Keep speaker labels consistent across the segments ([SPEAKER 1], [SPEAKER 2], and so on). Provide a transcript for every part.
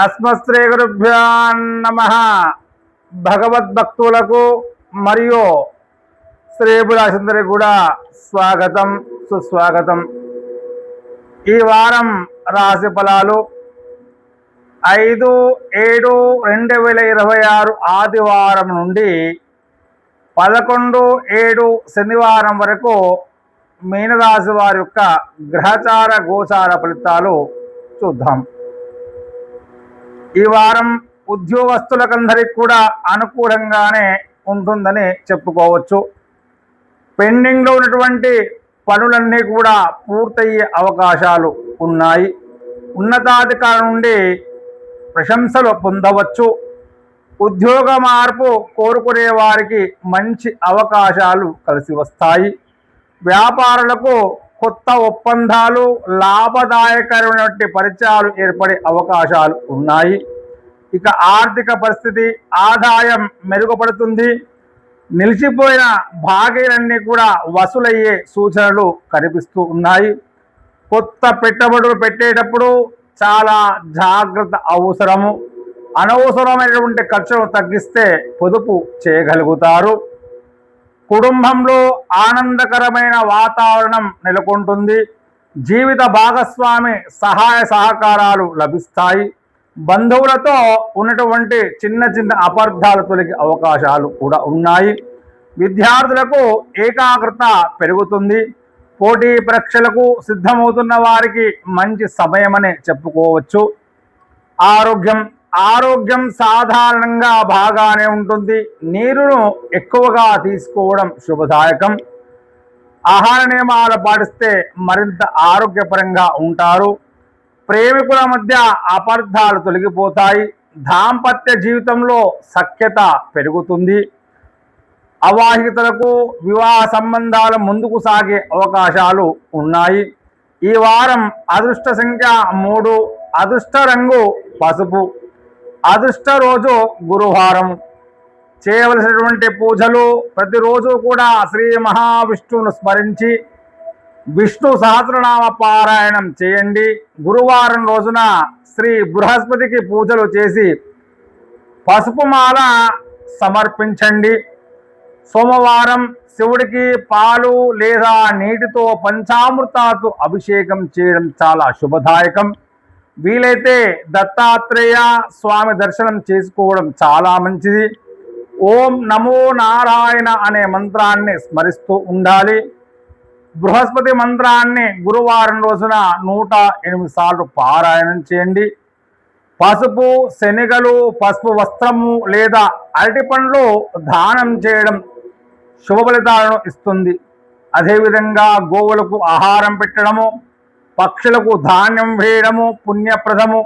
[SPEAKER 1] అస్మశ్రీ గురుభ్యో నమః. భగవద్భక్తులకు మరియు శ్రేయభిలాషులందరికీ కూడా స్వాగతం, సుస్వాగతం. ఈ వారం రాశి ఫలాలు 5/7/2026 ఆదివారం నుండి 11/7 శనివారం వరకు మీనరాశి వారి యొక్క గ్రహచార గోచార ఫలితాలు చూద్దాం. ఈ వారం ఉద్యోగస్తులకందరికి కూడా అనుకూలంగానే ఉంటుందని చెప్పుకోవచ్చు. పెండింగ్లో ఉన్నటువంటి పనులన్నీ కూడా పూర్తయ్యే అవకాశాలు ఉన్నాయి. ఉన్నతాధికారుల నుండి ప్రశంసలు పొందవచ్చు. ఉద్యోగ మార్పు కోరుకునే వారికి మంచి అవకాశాలు కలిసి వస్తాయి. వ్యాపారులకు కొత్త ఒప్పందాలు, లాభదాయకరమైనటువంటి పరిచయాలు ఏర్పడే అవకాశాలు ఉన్నాయి. ఇక ఆర్థిక పరిస్థితి, ఆదాయం మెరుగుపడుతుంది. నిలిచిపోయిన బాకీలన్నీ కూడా వసూలయ్యే సూచనలు కనిపిస్తూ ఉన్నాయి. కొత్త పెట్టుబడులు పెట్టేటప్పుడు చాలా జాగ్రత్త అవసరము. అనవసరమైనటువంటి ఖర్చును తగ్గిస్తే పొదుపు చేయగలుగుతారు. కుటుంబంలో ఆనందకరమైన వాతావరణం నెలకొంటుంది. జీవిత భాగస్వామి సహాయ సహకారాలు లభిస్తాయి. బంధువులతో ఉన్నటువంటి చిన్న చిన్న అపార్థాలు తొలగే అవకాశాలు కూడా ఉన్నాయి. విద్యార్థులకు ఏకాగ్రత పెరుగుతుంది. పోటీ పరీక్షలకు సిద్ధమవుతున్న వారికి మంచి సమయమనే చెప్పుకోవచ్చు. ఆరోగ్యం సాధారణంగా బాగానే ఉంటుంది. నీరును ఎక్కువగా తీసుకోవడం శుభదాయకం. ఆహార నియమాలు పాటిస్తే మరింత ఆరోగ్యపరంగా ఉంటారు. ప్రేమికుల మధ్య అపార్థాలు తొలగిపోతాయి. దాంపత్య జీవితంలో సఖ్యత పెరుగుతుంది. అవాహితులకు వివాహ సంబంధాలు ముందుకు సాగే అవకాశాలు ఉన్నాయి. ఈ వారం అదృష్ట సంఖ్య 3, అదృష్ట రంగు పసుపు, అదృష్ట రోజు గురువారం. చేయవలసినటువంటి పూజలు: ప్రతిరోజు కూడా శ్రీ మహావిష్ణువును స్మరించి విష్ణు సహస్రనామ పారాయణం చేయండి. గురువారం రోజున శ్రీ బృహస్పతికి పూజలు చేసి పసుపు మాల సమర్పించండి. సోమవారం శివుడికి పాలు లేదా నీటితో పంచామృతాలతో అభిషేకం చేయడం చాలా శుభదాయకం. వీలైతే దత్తాత్రేయ స్వామి దర్శనం చేసుకోవడం చాలా మంచిది. ఓం నమో నారాయణ అనే మంత్రాన్ని స్మరిస్తూ ఉండాలి. బృహస్పతి మంత్రాన్ని గురువారం రోజున 108 సార్లు పారాయణం చేయండి. పసుపు శనగలు, పసుపు వస్త్రము లేదా అరటి పండ్లు దానం చేయడం శుభ ఫలితాలను ఇస్తుంది. అదేవిధంగా గోవులకు ఆహారం పెట్టడము, పక్షులకు ధాన్యం వేయడము పుణ్యప్రదము.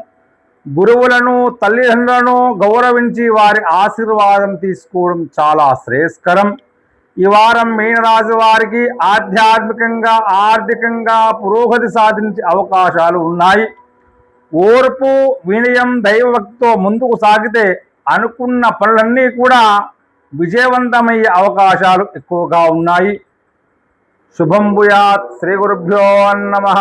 [SPEAKER 1] గురువులను, తల్లిదండ్రులను గౌరవించి వారి ఆశీర్వాదం తీసుకోవడం చాలా శ్రేయస్కరం. ఈ వారం మీనరాశి వారికి ఆధ్యాత్మికంగా, ఆర్థికంగా పురోగతి సాధించే అవకాశాలు ఉన్నాయి. ఓర్పు, వినయం, దైవభక్తితో ముందుకు సాగితే అనుకున్న పనులన్నీ కూడా విజయవంతమయ్యే అవకాశాలు ఎక్కువగా ఉన్నాయి. శుభం భూయాత్. శ్రీ గురుభ్యో నమః.